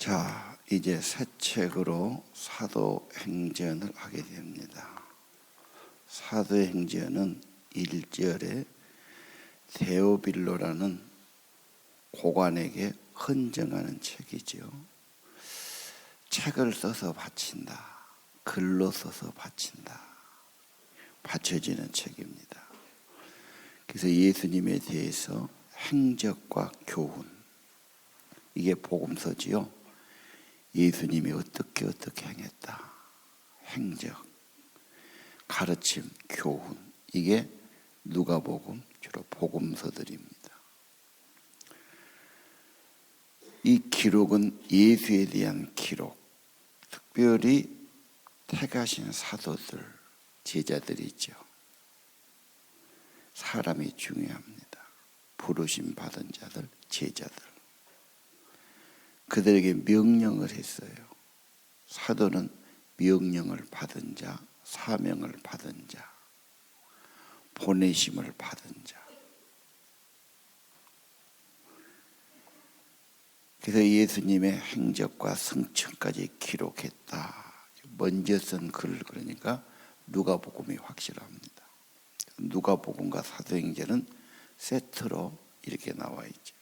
자, 이제 새 책으로 사도행전을 하게 됩니다. 사도행전은 1절에 데오빌로라는 고관에게 헌정하는 책이죠. 책을 써서 바친다. 글로 써서 바친다. 바쳐지는 책입니다. 그래서 예수님에 대해서 행적과 교훈, 이게 복음서지요. 예수님이 어떻게 행했다. 행적, 가르침, 교훈, 이게 누가복음, 주로 복음서들입니다. 이 기록은 예수에 대한 기록, 특별히 택하신 사도들, 제자들이죠. 사람이 중요합니다. 부르심 받은 자들, 제자들. 그들에게 명령을 했어요. 사도는 명령을 받은 자, 사명을 받은 자, 보내심을 받은 자. 그래서 예수님의 행적과 승천까지 기록했다. 먼저 쓴 글, 그러니까 누가복음이 확실합니다. 누가복음과 사도행전은 세트로 이렇게 나와 있죠.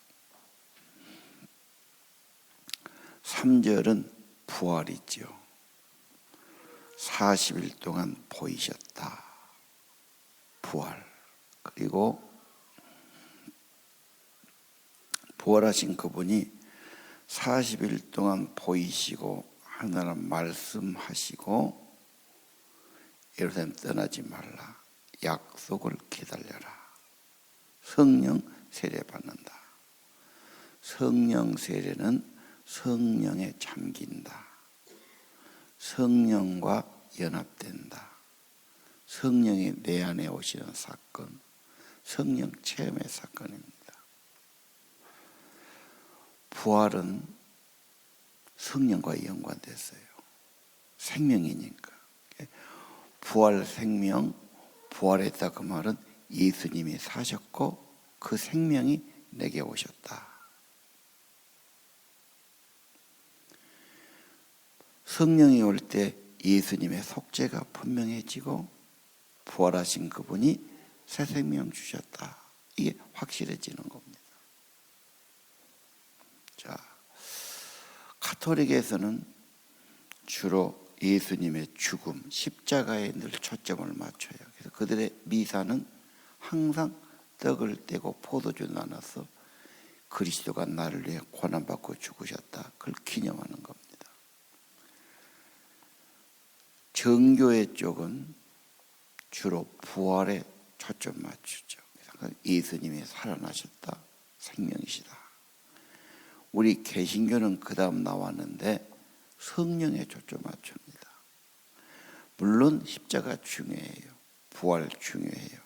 3절은 부활이죠. 40일 동안 보이셨다. 부활. 그리고 부활하신 그분이 40일 동안 보이시고 하나님 말씀하시고 예루살렘 떠나지 말라. 약속을 기다려라. 성령 세례 받는다. 성령 세례는 성령에 잠긴다. 성령과 연합된다. 성령이 내 안에 오시는 사건, 성령 체험의 사건입니다. 부활은 성령과 연관됐어요. 생명이니까. 부활 생명, 부활했다 그 말은 예수님이 사셨고 그 생명이 내게 오셨다. 성령이 올 때 예수님의 속죄가 분명해지고 부활하신 그분이 새 생명 주셨다. 이게 확실해지는 겁니다. 자, 가톨릭에서는 주로 예수님의 죽음, 십자가에 늘 초점을 맞춰요. 그래서 그들의 미사는 항상 떡을 떼고 포도주 나눠서 그리스도가 나를 위해 고난받고 죽으셨다. 그걸 기념하는 겁니다. 정교회 쪽은 주로 부활에 초점 맞추죠. 예수님이 살아나셨다. 생명이시다. 우리 개신교는 그 다음 나왔는데 성령에 초점 맞춥니다. 물론 십자가 중요해요. 부활 중요해요.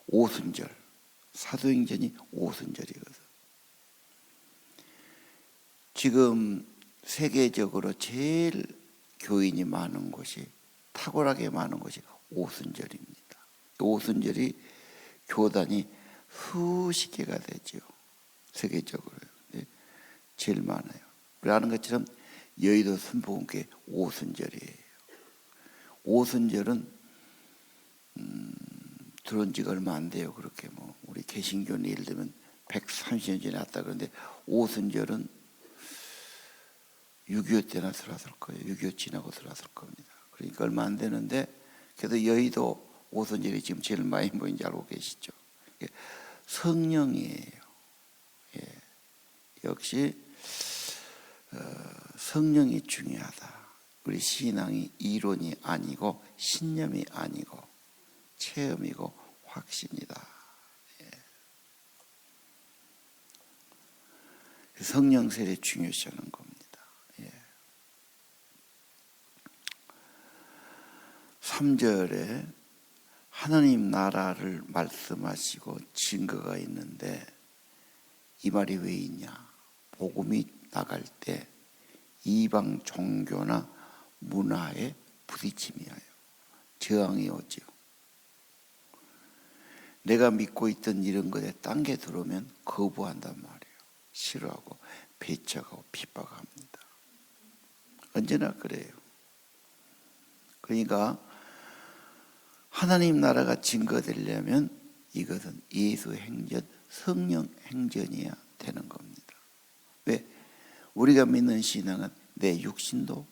오순절, 사도행전이 오순절이거든. 지금 세계적으로 제일 교인이 많은 곳이, 탁월하게 많은 곳이 오순절입니다. 오순절이 교단이 수십 개가 되죠. 세계적으로 제일 많아요. 우리 아는 것처럼 여의도 순복음교회 오순절이에요. 오순절은 들어온 지가 얼마 안 돼요. 그렇게 우리 개신교는 예를 들면 130년 전에 왔다 그러는데 오순절은 6.25 때나 들어왔을 거예요. 6.25 지나고 들어왔을 겁니다. 그러니까 얼마 안 되는데 그래도 여의도 오순절이 지금 제일 많이 모인지 알고 계시죠? 성령이에요. 예. 역시 성령이 중요하다. 우리 신앙이 이론이 아니고 신념이 아니고 체험이고 확신이다. 예. 성령 세례 중요시하는 겁니다. 3절에 하나님 나라를 말씀하시고 증거가 있는데 이 말이 왜 있냐? 복음이 나갈 때 이방 종교나 문화에 부딪힘이에요. 저항이 오죠. 내가 믿고 있던 이런 것에 딴 게 들어오면 거부한단 말이에요. 싫어하고 배척하고 핍박합니다. 언제나 그래요. 그러니까 하나님 나라가 증거되려면 이것은 예수 행전, 성령 행전이어야 되는 겁니다. 왜? 우리가 믿는 신앙은 내 육신도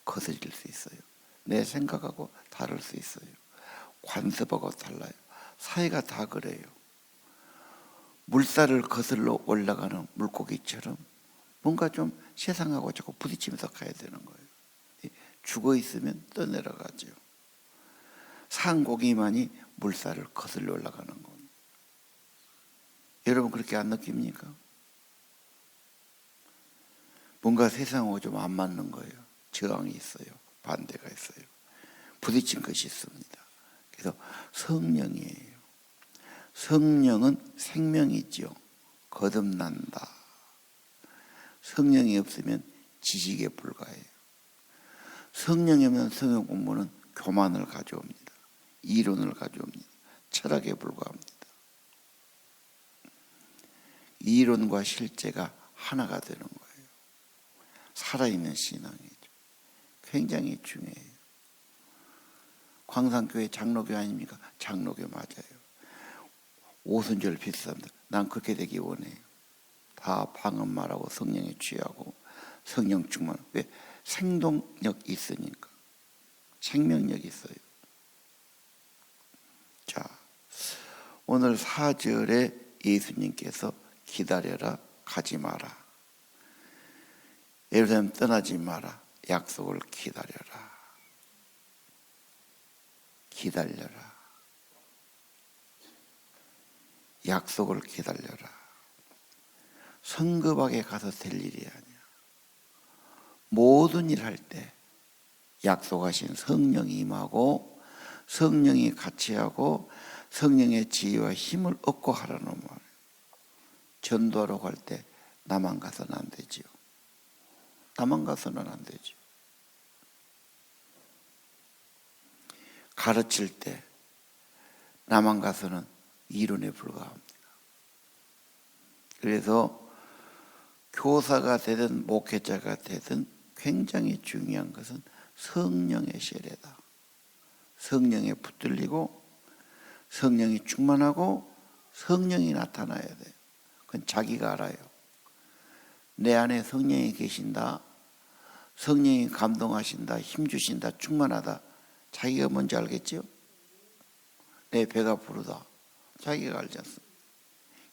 거스릴 수 있어요. 내 생각하고 다를 수 있어요. 관습하고 달라요. 사회가 다 그래요. 물살을 거슬러 올라가는 물고기처럼 뭔가 좀 세상하고 자꾸 부딪히면서 가야 되는 거예요. 죽어 있으면 떠내려가죠. 산 고기만이 물살을 거슬러 올라가는 겁니다. 여러분 그렇게 안 느낍니까? 뭔가 세상하고 좀 안 맞는 거예요. 저항이 있어요. 반대가 있어요. 부딪힌 것이 있습니다. 그래서 성령이에요. 성령은 생명이죠. 거듭난다. 성령이 없으면 지식에 불과해요. 성령이 없는 성경 공부는 교만을 가져옵니다. 이론을 가져옵니다. 철학에 불과합니다. 이론과 실제가 하나가 되는 거예요. 살아있는 신앙이죠. 굉장히 중요해요. 광산교회 장로교 아닙니까? 장로교 맞아요. 오순절 비슷합니다. 난 그렇게 되기 원해요. 다 방언말하고 성령에 취하고 성령 충만. 왜? 생동력 있으니까. 생명력이 있어요. 자, 오늘 4절에 예수님께서 기다려라, 가지 마라. 예루살렘 떠나지 마라. 약속을 기다려라. 기다려라. 약속을 기다려라. 성급하게 가서 될 일이 아니야. 모든 일 할 때 약속하신 성령이 임하고 성령이 같이 하고 성령의 지혜와 힘을 얻고 하라는 말이에요. 전도하러 갈 때 나만 가서는 안 되지요. 나만 가서는 안 되죠. 가르칠 때 나만 가서는 이론에 불과합니다. 그래서 교사가 되든 목회자가 되든 굉장히 중요한 것은 성령의 세례다. 성령에 붙들리고 성령이 충만하고 성령이 나타나야 돼요. 그건 자기가 알아요. 내 안에 성령이 계신다. 성령이 감동하신다. 힘주신다. 충만하다. 자기가 뭔지 알겠죠? 내 배가 부르다. 자기가 알지 않습니까?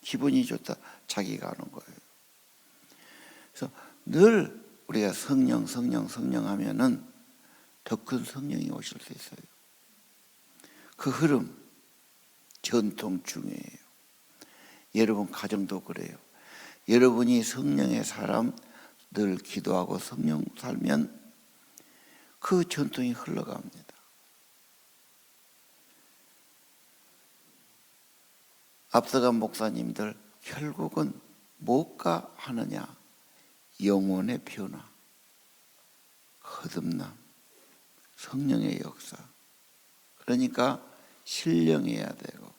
기분이 좋다. 자기가 아는 거예요. 그래서 늘 우리가 성령 하면은 더 큰 성령이 오실 수 있어요. 그 흐름, 전통 중요해요. 여러분 가정도 그래요. 여러분이 성령의 사람, 늘 기도하고 성령 살면 그 전통이 흘러갑니다. 앞서간 목사님들 결국은 뭐가 하느냐? 영혼의 변화, 거듭남, 성령의 역사. 그러니까 신령해야 되고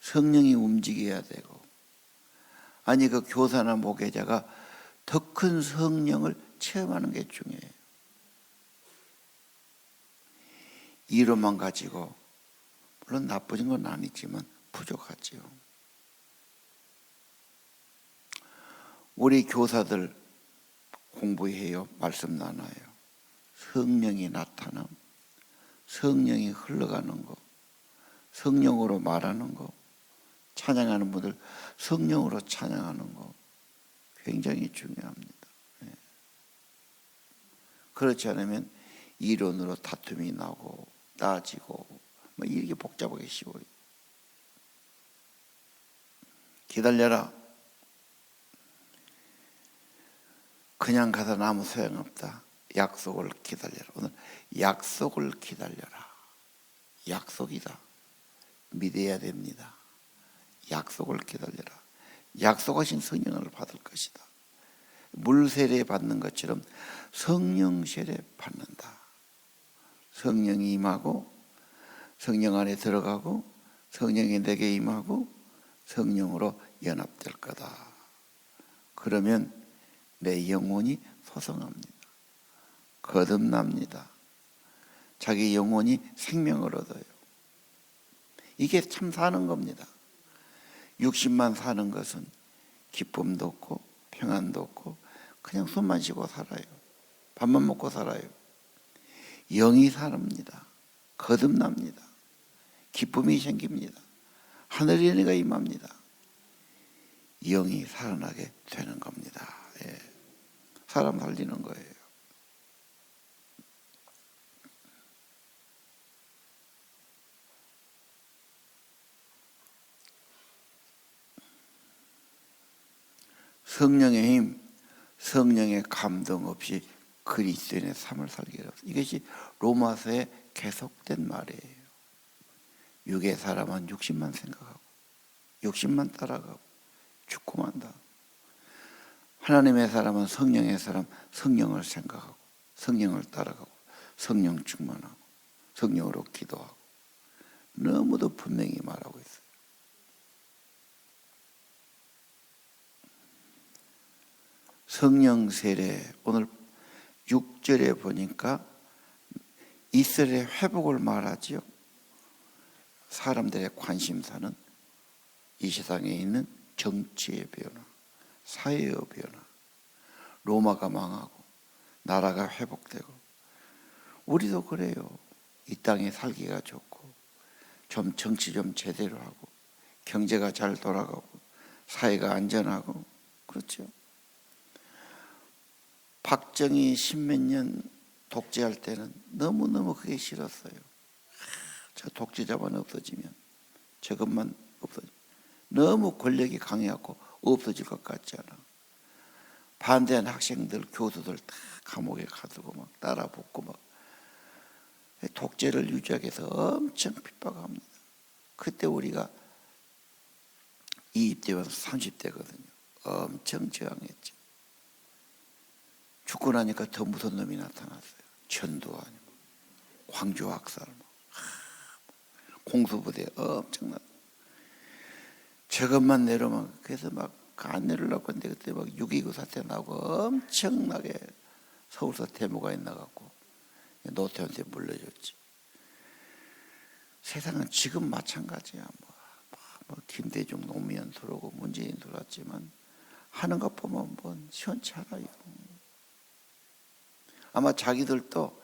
성령이 움직여야 되고, 아니 그 교사나 목회자가 더 큰 성령을 체험하는 게 중요해요. 이론만 가지고, 물론 나쁘진 건 아니지만 부족하지요. 우리 교사들 공부해요. 말씀 나눠요. 성령이 나타남, 성령이 흘러가는 거, 성령으로 말하는 거, 찬양하는 분들 성령으로 찬양하는 거 굉장히 중요합니다. 네. 그렇지 않으면 이론으로 다툼이 나고 따지고 뭐 이렇게 복잡하게 쉬워요. 기다려라. 그냥 가서 아무 소용없다. 약속을 기다려라. 오늘 약속을 기다려라. 약속이다. 믿어야 됩니다. 약속을 기다려라. 약속하신 성령을 받을 것이다. 물 세례 받는 것처럼 성령 세례 받는다. 성령이 임하고 성령 안에 들어가고 성령이 내게 임하고 성령으로 연합될 거다. 그러면 내 영혼이 소성합니다. 거듭납니다. 자기 영혼이 생명을 얻어요. 이게 참 사는 겁니다. 육신만 사는 것은 기쁨도 없고 평안도 없고 그냥 숨만 쉬고 살아요. 밥만 먹고 살아요. 영이 삽니다. 거듭납니다. 기쁨이 생깁니다. 하늘의 은혜가 임합니다. 영이 살아나게 되는 겁니다. 예. 사람 살리는 거예요. 성령의 힘, 성령의 감동 없이 그리스도인의 삶을 살기가 없어요. 이것이 로마서에 계속된 말이에요. 육의 사람은 육신만 생각하고 육신만 따라가고 죽고만 다. 하나님의 사람은 성령의 사람, 성령을 생각하고 성령을 따라가고 성령 충만하고 성령으로 기도하고 너무도 분명히 말하고 있어요. 성령 세례, 오늘 6절에 보니까 이스라엘의 회복을 말하지요. 사람들의 관심사는 이 세상에 있는 정치의 변화, 사회의 변화, 로마가 망하고 나라가 회복되고, 우리도 그래요. 이 땅에 살기가 좋고 좀 정치 좀 제대로 하고 경제가 잘 돌아가고 사회가 안전하고 그렇죠. 박정희 십몇 년 독재할 때는 너무너무 그게 싫었어요. 저 독재자만 없어지면, 저것만 없어지면 너무 권력이 강해갖고 없어질 것 같지 않아. 반대한 학생들, 교수들 다 감옥에 가두고 막 따라붙고 막 독재를 유지하기 위해서 엄청 핍박합니다. 그때 우리가 이입되면서 30대거든요. 엄청 저항했죠. 죽고 나니까 더 무서운 놈이 나타났어요. 전두환, 광주 학살, 공수부대 엄청나. 저것만 내려오면, 그래서 막 안 내려려고 했는데 그때 막 6.29 사태 나고 엄청나게 서울서 데모가 있나갖고 노태우한테 물려줬지. 세상은 지금 마찬가지야. 뭐 김대중, 노무현 들어오고 문재인 들어왔지만 하는 것 보면 뭐 시원치 않아요. 아마 자기들도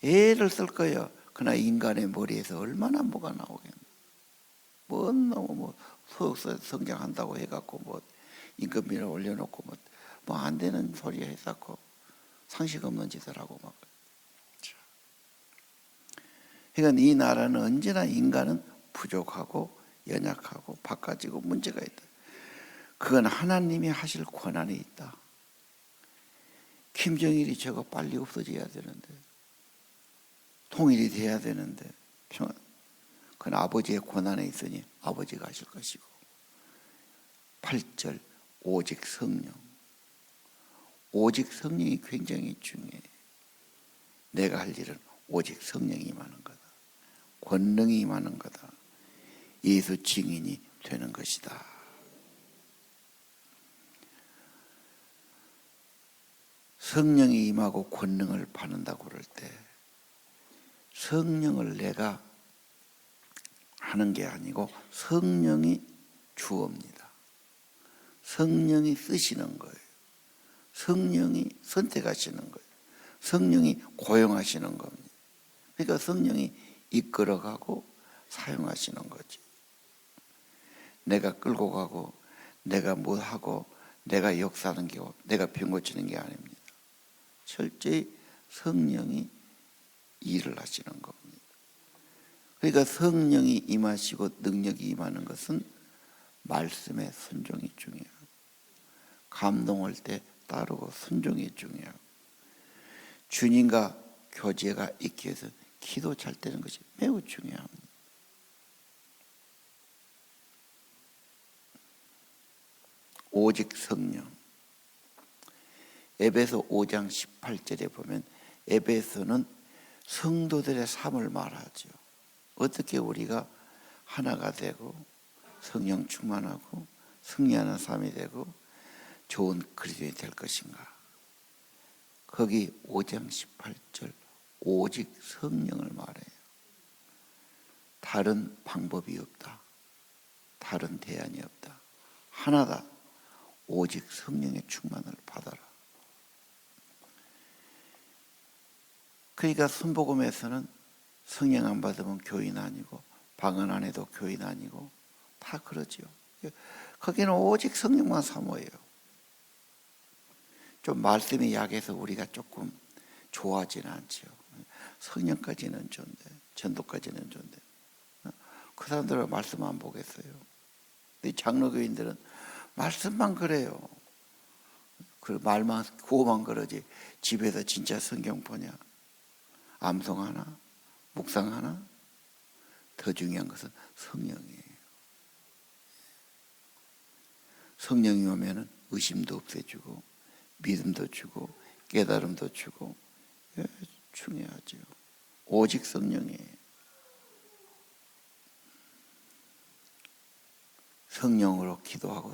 애를 쓸 거예요. 그러나 인간의 머리에서 얼마나 뭐가 나오겠나. 너무 소득세 성장한다고 해갖고 임금비를 올려놓고 안 되는 소리 했었고 상식 없는 짓을 하고 막. 그러니까 이 나라는 언제나 인간은 부족하고 연약하고 바꿔지고 문제가 있다. 그건 하나님이 하실 권한이 있다. 김정일이 저거 빨리 없어져야 되는데, 통일이 돼야 되는데, 평안. 그건 아버지의 권한에 있으니 아버지가 하실 것이고. 8절 오직 성령. 오직 성령이 굉장히 중요해. 내가 할 일은 오직 성령이 임하는 거다. 권능이 임하는 거다. 예수 증인이 되는 것이다. 성령이 임하고 권능을 받는다고 그럴 때 성령을 내가 하는 게 아니고 성령이 주옵니다. 성령이 쓰시는 거예요. 성령이 선택하시는 거예요. 성령이 고용하시는 겁니다. 그러니까 성령이 이끌어가고 사용하시는 거지. 내가 끌고 가고 내가 뭐 하고 내가 역사하는 게, 내가 병 고치는 게 아닙니다. 철저히 성령이 일을 하시는 겁니다. 그러니까 성령이 임하시고 능력이 임하는 것은 말씀의 순종이 중요하고, 감동할 때 따르고 순종이 중요하고, 주님과 교제가 있기 위해서 기도 잘 되는 것이 매우 중요합니다. 오직 성령. 에베소 5장 18절에 보면 에베소는 성도들의 삶을 말하죠. 어떻게 우리가 하나가 되고 성령 충만하고 승리하는 삶이 되고 좋은 그리스도인이 될 것인가. 거기 5장 18절 오직 성령을 말해요. 다른 방법이 없다. 다른 대안이 없다. 하나다. 오직 성령의 충만을 받아라. 그러니까 순복음에서는 성령 안 받으면 교인 아니고 방언 안 해도 교인 아니고 다 그러죠. 거기는 오직 성령만 사모해요. 좀 말씀이 약해서 우리가 조금 좋아하지는 않죠. 성령까지는 좋은데, 전도까지는 좋은데 그 사람들은 말씀 안 보겠어요. 근데 장로교인들은 말씀만 그래요. 그 말만 구호만 그러지 집에서 진짜 성경 보냐, 암송하나, 묵상하나? 더 중요한 것은 성령이에요. 성령이 오면은 의심도 없애주고 믿음도 주고 깨달음도 주고 중요하죠. 오직 성령이에요. 성령으로 기도하고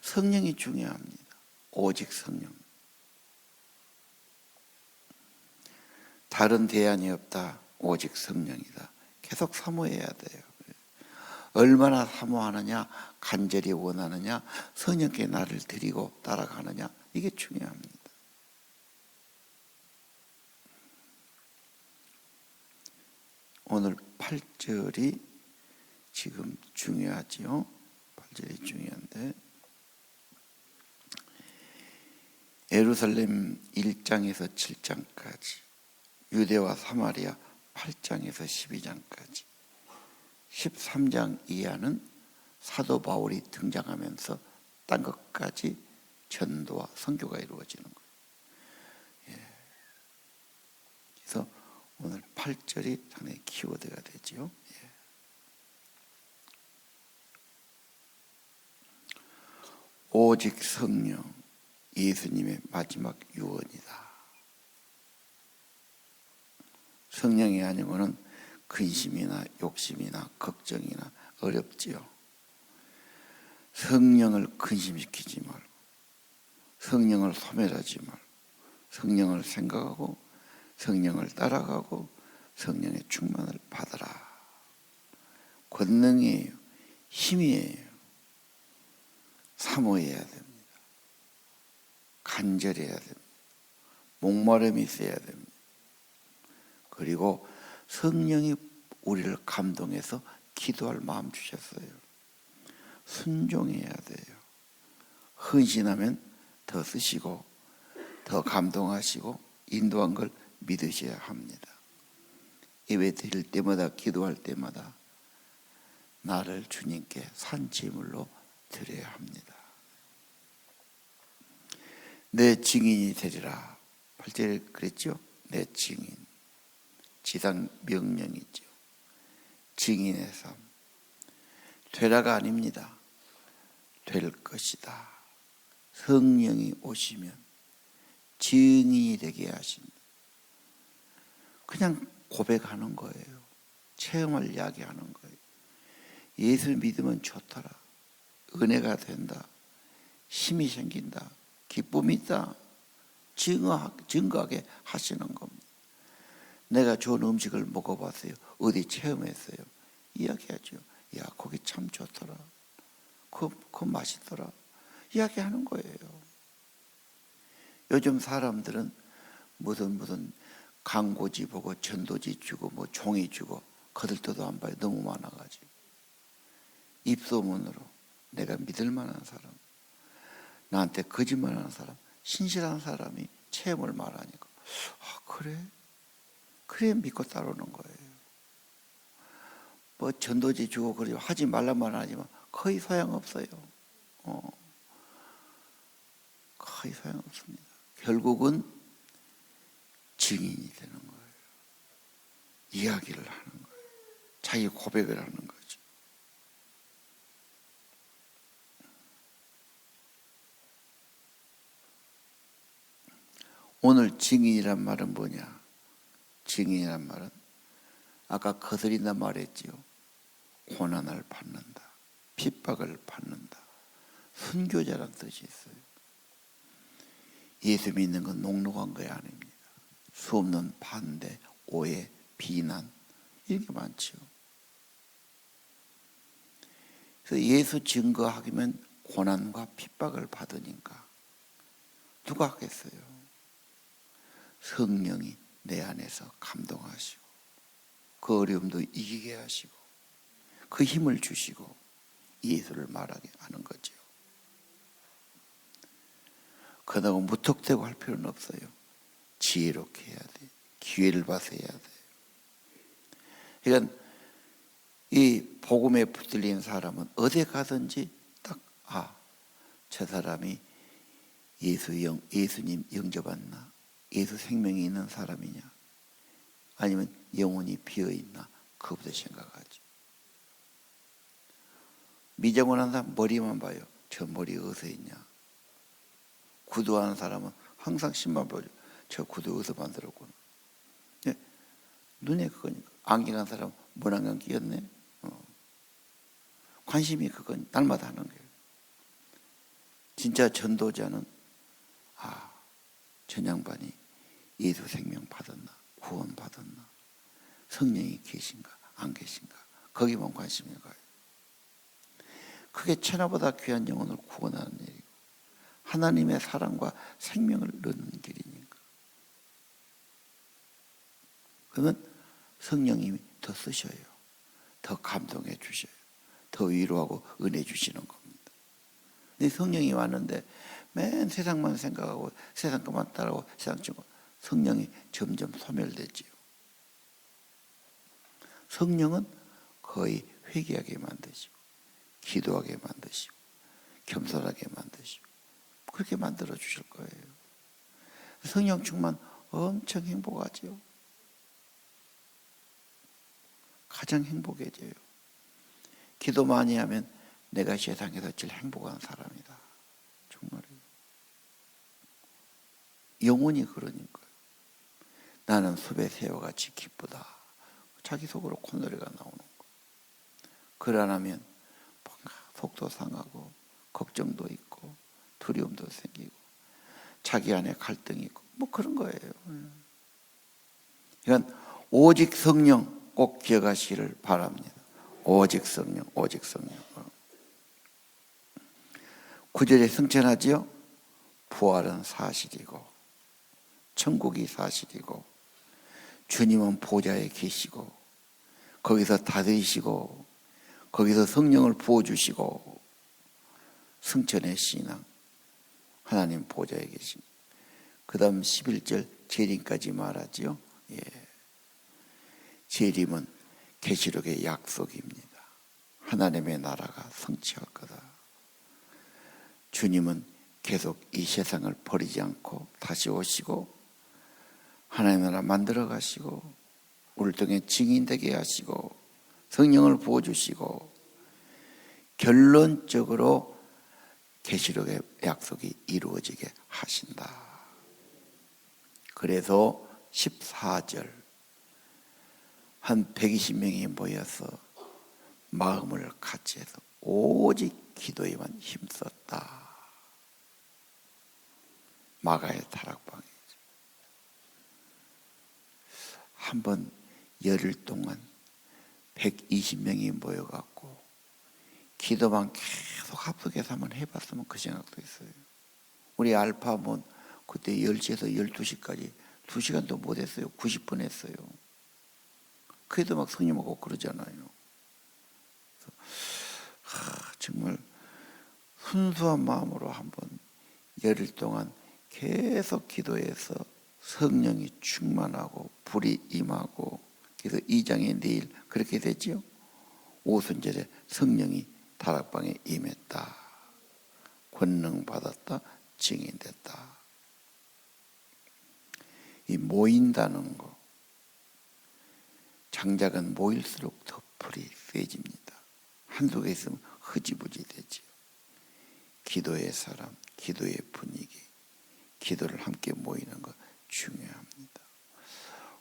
성령이 중요합니다. 오직 성령. 다른 대안이 없다. 오직 성령이다. 계속 사모해야 돼요. 얼마나 사모하느냐, 간절히 원하느냐, 성령께 나를 드리고 따라가느냐, 이게 중요합니다. 오늘 8절이 지금 중요하지요. 8절이 중요한데 예루살렘 1장에서 7장까지, 유대와 사마리아 8장에서 12장까지, 13장 이하는 사도 바울이 등장하면서 딴 것까지 전도와 선교가 이루어지는 거예요. 그래서 오늘 8절이 상당히 키워드가 되죠. 오직 성령, 예수님의 마지막 유언이다. 성령이 아니고는 근심이나 욕심이나 걱정이나 어렵지요. 성령을 근심시키지 말고, 성령을 소멸하지 말고, 성령을 생각하고 성령을 따라가고 성령의 충만을 받아라. 권능이에요. 힘이에요. 사모해야 됩니다. 간절해야 됩니다. 목마름이 있어야 됩니다. 그리고 성령이 우리를 감동해서 기도할 마음 주셨어요. 순종해야 돼요. 헌신하면 더 쓰시고 더 감동하시고 인도한 걸 믿으셔야 합니다. 예배 드릴 때마다, 기도할 때마다 나를 주님께 산제물로 드려야 합니다. 내 증인이 되리라. 8절에 그랬죠? 내 증인. 지상 명령이죠. 증인의 삶. 되라가 아닙니다. 될 것이다. 성령이 오시면 증인이 되게 하신다. 그냥 고백하는 거예요. 체험을 이야기하는 거예요. 예수 믿으면 좋더라. 은혜가 된다. 힘이 생긴다. 기쁨이 있다. 증거하게 하시는 겁니다. 내가 좋은 음식을 먹어봤어요. 어디 체험했어요. 이야기하죠. 야, 거기 참 좋더라. 그거 맛있더라. 이야기하는 거예요. 요즘 사람들은 무슨 광고지 보고 전도지 주고 뭐 종이 주고 거들떠도 안 봐요. 너무 많아가지고. 입소문으로 내가 믿을 만한 사람, 나한테 거짓말하는 사람, 신실한 사람이 체험을 말하니까 그래? 그래 믿고 따르는 거예요. 뭐 전도지 주고 그러지 하지 말란 하지만 거의 소용없어요. 거의 소용없습니다. 결국은 증인이 되는 거예요. 이야기를 하는 거예요. 자기 고백을 하는 거죠. 오늘 증인이란 말은 뭐냐? 증인이란 말은 아까 거스린다 말했지요. 고난을 받는다. 핍박을 받는다. 순교자란 뜻이 있어요. 예수 믿는 건 녹록한 거 아닙니다. 수없는 반대, 오해, 비난 이게 많죠. 그래서 예수 증거하기면 고난과 핍박을 받으니까 누가 하겠어요? 성령이 내 안에서 감동하시고 그 어려움도 이기게 하시고 그 힘을 주시고 예수를 말하게 하는 거죠. 그러다고 무턱대고 할 필요는 없어요. 지혜롭게 해야 돼. 기회를 봐서 해야 돼. 그러니까 이 복음에 붙들린 사람은 어디 가든지 딱 저 사람이 예수님 영접했나? 예수 생명이 있는 사람이냐? 아니면 영혼이 비어있나? 그것부터 생각하죠. 미장원한 사람 머리만 봐요. 저 머리 어디서 있냐? 구두하는 사람은 항상 신만 보죠. 저 구두 어디서 만들었구나. 네? 눈에 그거니까. 안경한 사람 문안경 끼었네. 관심이 그건 날마다 하는 거예요. 진짜 전도자는 전 양반이 예수 생명 받았나? 구원 받았나? 성령이 계신가? 안 계신가? 거기만 관심이 가요. 그게 천하보다 귀한 영혼을 구원하는 일이고 하나님의 사랑과 생명을 넣는 길이니까. 그러면 성령님이 더 쓰셔요. 더 감동해 주셔요. 더 위로하고 은혜 주시는 겁니다. 성령이 왔는데 맨 세상만 생각하고 세상 것만 따라하고 세상 치고 성령이 점점 소멸되지요. 성령은 거의 회개하게 만드시고 기도하게 만드시고 겸손하게 만드시고 그렇게 만들어 주실 거예요. 성령 충만 엄청 행복하죠. 가장 행복해져요. 기도 많이 하면 내가 세상에서 제일 행복한 사람이다. 정말이에요. 영원히 그러니까 나는 숲의 새와 같이 기쁘다. 자기 속으로 콧노래가 나오는 거. 글 안 하면 뭔가 속도 상하고 걱정도 있고 두려움도 생기고 자기 안에 갈등이 있고 뭐 그런 거예요. 그러니까 오직 성령 꼭 기억하시기를 바랍니다. 오직 성령, 오직 성령. 9절에 승천하지요. 부활은 사실이고 천국이 사실이고 주님은 보좌에 계시고 거기서 다스리시고 거기서 성령을 부어주시고 승천의 신앙 하나님 보좌에 계십니다. 그 다음 11절 재림까지 말하지요. 재림은 계시록의 약속입니다. 하나님의 나라가 성취할 거다. 주님은 계속 이 세상을 버리지 않고 다시 오시고 하나님의 나라 만들어 가시고 우리 등에 증인되게 하시고 성령을 부어주시고 결론적으로 계시록의 약속이 이루어지게 하신다. 그래서 14절 한 120명이 모여서 마음을 같이 해서 오직 기도에만 힘썼다. 마가의 다락방이죠. 한번 열흘 동안 120명이 모여갖고 기도만 계속 합석해서 한번 해봤으면 그 생각도 있어요. 우리 알파몬 그때 10시에서 12시까지 2시간도 못했어요. 90분 했어요. 그래도 막 성령하고 그러잖아요. 정말 순수한 마음으로 한번 열흘 동안 계속 기도해서 성령이 충만하고 불이 임하고 그래서 2장에 내일 그렇게 되죠. 오순절에 성령이 다락방에 임했다. 권능 받았다. 증인됐다. 이 모인다는 거 장작은 모일수록 더 불이 세집니다. 한두 개 있으면 흐지부지 되죠. 기도의 사람, 기도의 분위기, 기도를 함께 모이는 것 중요합니다.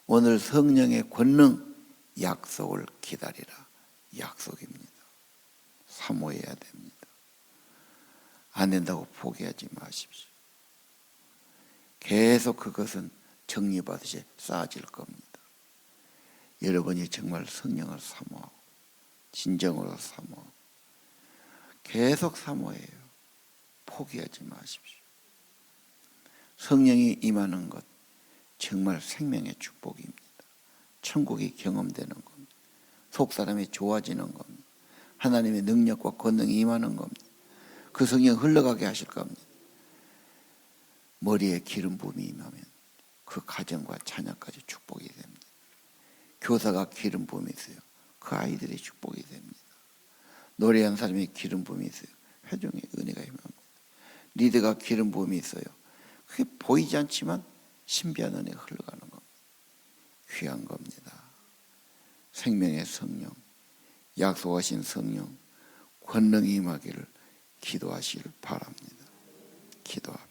오늘 성령의 권능 약속을 기다리라. 약속입니다. 사모해야 됩니다. 안 된다고 포기하지 마십시오. 계속 그것은 정리받으시 쌓아질 겁니다. 여러분이 정말 성령을 사모하고 진정으로 사모하고 계속 사모해요. 포기하지 마십시오. 성령이 임하는 것 정말 생명의 축복입니다. 천국이 경험되는 겁니다. 속사람이 좋아지는 겁니다. 하나님의 능력과 권능이 임하는 겁니다. 그 성령 흘러가게 하실 겁니다. 머리에 기름 부음이 임하면 그 가정과 자녀까지 축복이 됩니다. 교사가 기름 부음이 있어요. 그 아이들이 축복이 됩니다. 노래한 사람이 기름 부음이 있어요. 회중의 은혜가 임합니다. 리더가 기름 부음이 있어요. 그게 보이지 않지만 신비한 은혜가 흘러가는 겁니다. 귀한 겁니다. 생명의 성령, 약속하신 성령, 권능이 임하기를 기도하시길 바랍니다. 기도합니다.